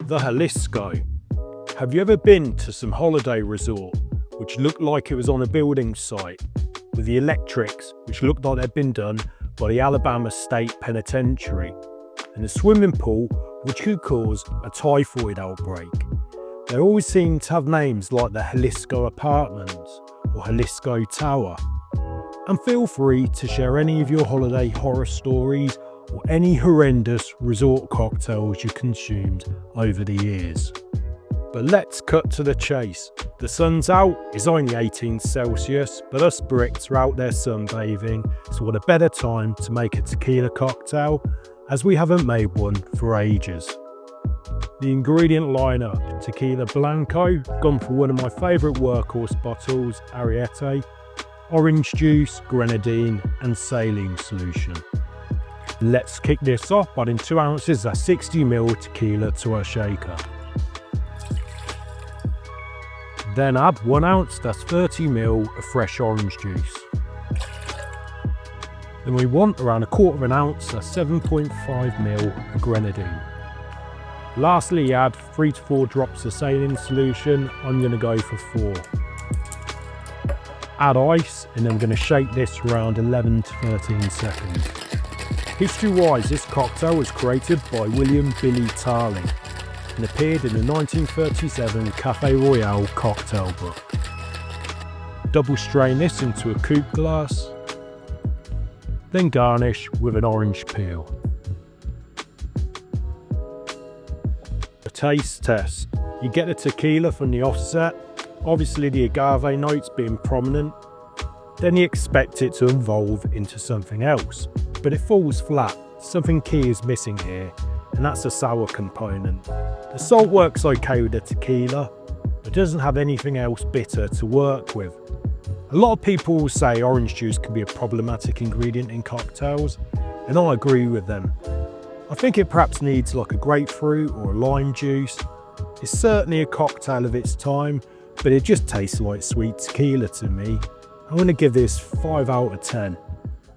The Jalisco. Have you ever been to some holiday resort which looked like it was on a building site, with the electrics which looked like they'd been done by the Alabama State Penitentiary, and the swimming pool which could cause a typhoid outbreak? They always seem to have names like the Jalisco Apartments or Jalisco Tower. And feel free to share any of your holiday horror stories or any horrendous resort cocktails you consumed over the years. But let's cut to the chase. The sun's out, it's only 18 Celsius, but us Brits are out there sunbathing, so what a better time to make a tequila cocktail, as we haven't made one for ages. The ingredient lineup: tequila blanco, gone for one of my favourite workhorse bottles, Ariete, orange juice, grenadine and saline solution. Let's kick this off by adding 2 ounces of 60ml tequila to our shaker. Then add 1 ounce, that's 30ml of fresh orange juice. Then we want around 1/4 ounce, that's 7.5ml of grenadine. Lastly, add 3 to 4 drops of saline solution. I'm going to go for 4. Add ice, and I'm going to shake this around 11 to 13 seconds. History-wise, this cocktail was created by William Billy Tarling and appeared in the 1937 Café Royale cocktail book. Double strain this into a coupe glass, then garnish with an orange peel. A taste test. You get the tequila from the offset, obviously the agave notes being prominent, then you expect it to evolve into something else, but it falls flat. Something key is missing here, and that's the sour component. The salt works okay with the tequila, but doesn't have anything else bitter to work with. A lot of people will say orange juice can be a problematic ingredient in cocktails, and I agree with them. I think it perhaps needs like a grapefruit or a lime juice. It's certainly a cocktail of its time, but it just tastes like sweet tequila to me. I'm going to give this 5 out of 10.